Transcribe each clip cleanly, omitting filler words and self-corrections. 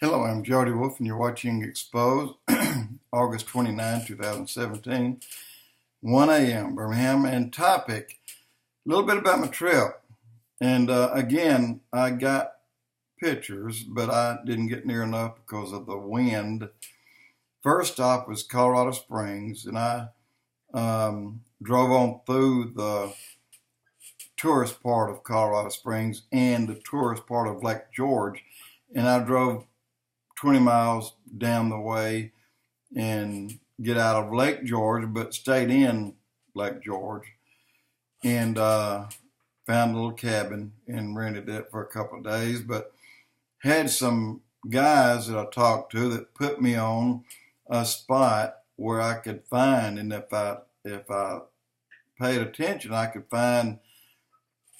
Hello, I'm Jody Wolf, and you're watching Expoz, August 29, 2017, 1 a.m., Birmingham, and topic, a little bit about my trip. And again, I got pictures, but I didn't get near enough because of the wind. First stop was Colorado Springs, and I drove on through the tourist part of Colorado Springs and the tourist part of Lake George, and I drove 20 miles down the way and get out of Lake George, but stayed in Lake George and found a little cabin and rented it for a couple of days, but had some guys that I talked to that put me on a spot where I could find, and if I paid attention, I could find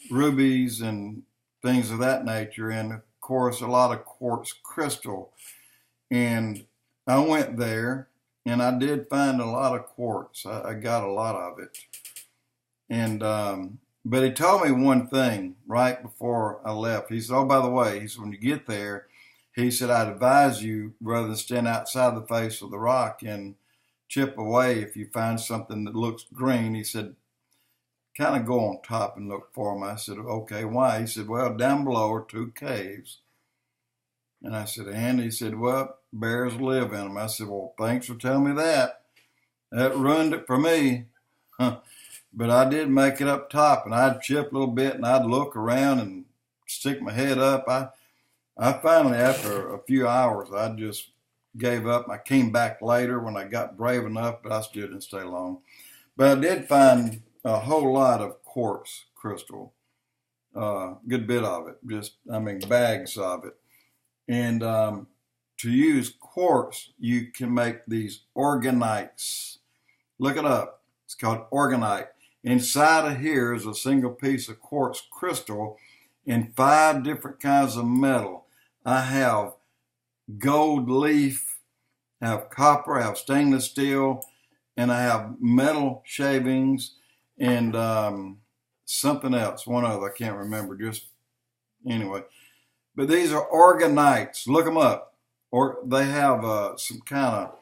rubies and things of that nature, and of course a lot of quartz crystal. And I went there and I did find a lot of quartz. I got a lot of it. And but he told me one thing right before I left. He said, oh, by the way, he said, when you get there, he said, I'd advise you, rather than stand outside the face of the rock and chip away, if you find something that looks green, he said, kind of go on top and look for them. I said, okay, why? He said, well, down below are two caves. And I said, and he said, well, bears live in them. I said, well, thanks for telling me that. That ruined it for me. But I did make it up top, and I'd chip a little bit, and I'd look around and stick my head up. I finally, after a few hours, I just gave up. I came back later when I got brave enough, but I still didn't stay long. But I did find a whole lot of quartz crystal, good bit of it, bags of it. And to use quartz, you can make these Oreonites. Look it up. It's called Oreonite. Inside of here is a single piece of quartz crystal and 5 different kinds of metal. I have gold leaf, I have copper, I have stainless steel, and I have metal shavings and something else, one other, I can't remember, just anyway. But these are Oreonites. Look them up. Or they have some kind of,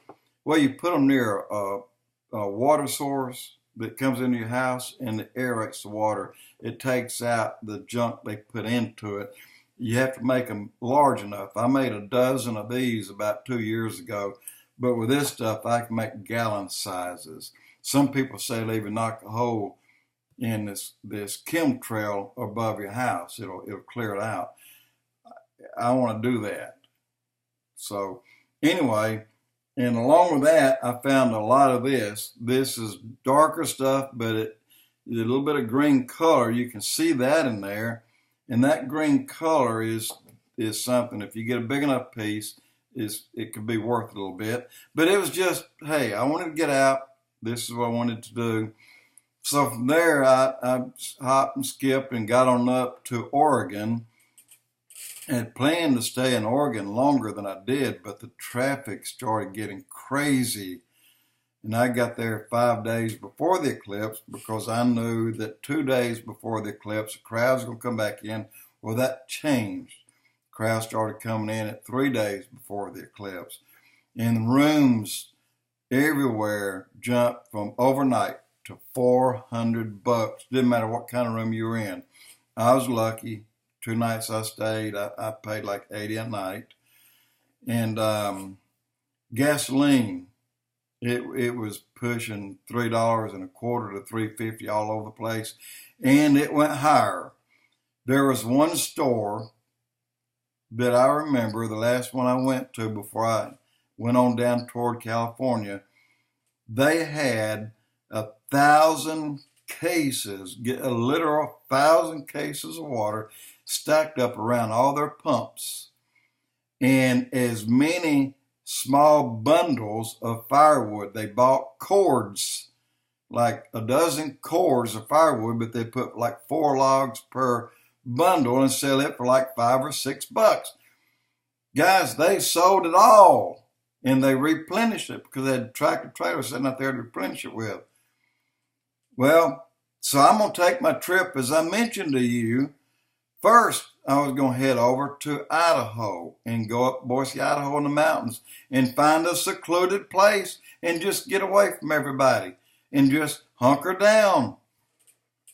well, you put them near a water source that comes into your house and it aerates the water. It takes out the junk they put into it. You have to make them large enough. I made a dozen of these about 2 years ago, but with this stuff, I can make gallon sizes. Some people say they even knock a hole in this chemtrail above your house. It'll clear it out. I want to do that. So anyway, and along with that, I found a lot of this. This is darker stuff, but a little bit of green color. You can see that in there. And that green color is something, if you get a big enough piece, it could be worth a little bit. But it was just, hey, I wanted to get out. This is what I wanted to do. So from there, I hopped and skipped and got on up to Oregon. I had planned to stay in Oregon longer than I did, but the traffic started getting crazy. And I got there 5 days before the eclipse because I knew that 2 days before the eclipse, the crowds were going to come back in. Well, that changed. Crowds started coming in at 3 days before the eclipse. And rooms everywhere jumped from overnight to $400. Didn't matter what kind of room you were in. I was lucky. 2 nights I stayed, I paid like $80 a night. And gasoline, it was pushing $3.25 to $3.50 all over the place. And it went higher. There was one store that I remember, the last one I went to before I went on down toward California. They had 1,000 cases, a literal 1,000 cases of water stacked up around all their pumps, and as many small bundles of firewood. They bought cords, like a dozen cords of firewood, but they put like 4 logs per bundle and sell it for like $5 or $6. Guys, they sold it all, and they replenished it because they had a tractor trailer sitting out there to replenish it with. Well, so I'm going to take my trip, as I mentioned to you. First, I was going to head over to Idaho and go up Boise, Idaho in the mountains and find a secluded place and just get away from everybody and just hunker down.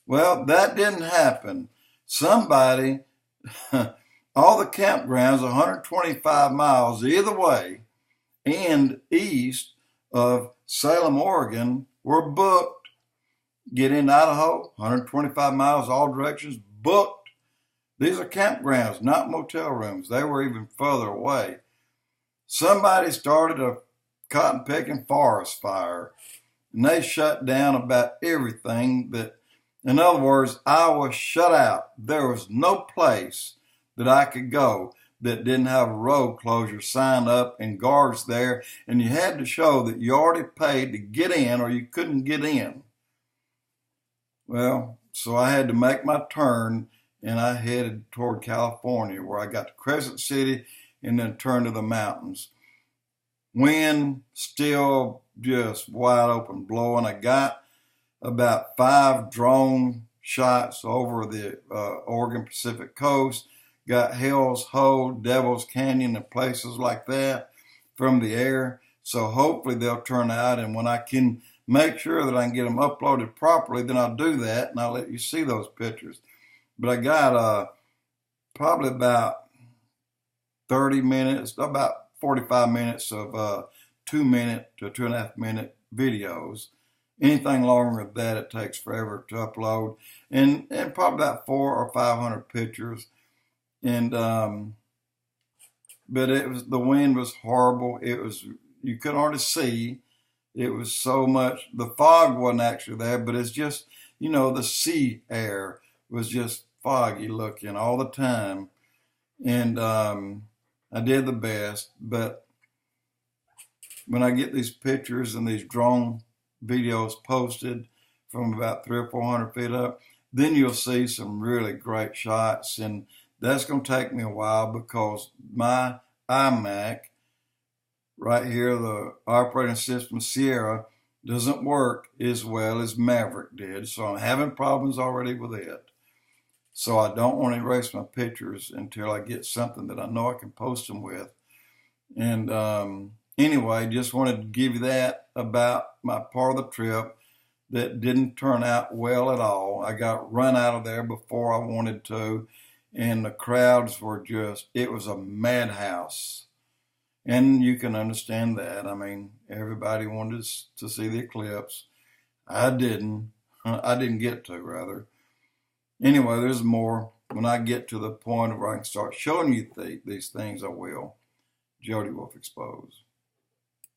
Well, that didn't happen. Somebody, all the campgrounds, 125 miles either way and east of Salem, Oregon, were booked. Get in Idaho, 125 miles all directions, booked. These are campgrounds, not motel rooms. They were even further away. Somebody started a cotton picking forest fire, and they shut down about everything that, in other words, I was shut out. There was no place that I could go that didn't have a road closure sign up and guards there, and you had to show that you already paid to get in or you couldn't get in. Well, so I had to make my turn, and I headed toward California, where I got to Crescent City and then turned to the mountains. Wind still just wide open blowing. I got about 5 drone shots over the Oregon Pacific coast. Got Hell's Hole, Devil's Canyon, and places like that from the air. So hopefully they'll turn out, and when I can make sure that I can get them uploaded properly, then I'll do that, and I'll let you see those pictures. But I got probably about 30 minutes, about 45 minutes of 2-minute to 2.5-minute videos. Anything longer than that, it takes forever to upload. And probably about 400 or 500 pictures. And but the wind was horrible. You could hardly see. It was so much, the fog wasn't actually there, but it's just, the sea air was just foggy looking all the time. And I did the best, but when I get these pictures and these drone videos posted from about 300 or 400 feet up, then you'll see some really great shots. And that's going to take me a while because my iMac right here, the operating system Sierra, doesn't work as well as Maverick did. So I'm having problems already with it. So I don't want to erase my pictures until I get something that I know I can post them with. And anyway, just wanted to give you that about my part of the trip that didn't turn out well at all. I got run out of there before I wanted to. And the crowds were just, it was a madhouse. And you can understand that. I mean, everybody wanted to see the eclipse. I didn't. I didn't get to, rather. Anyway, there's more. When I get to the point where I can start showing you these things, I will. Jody Wolf Expoz.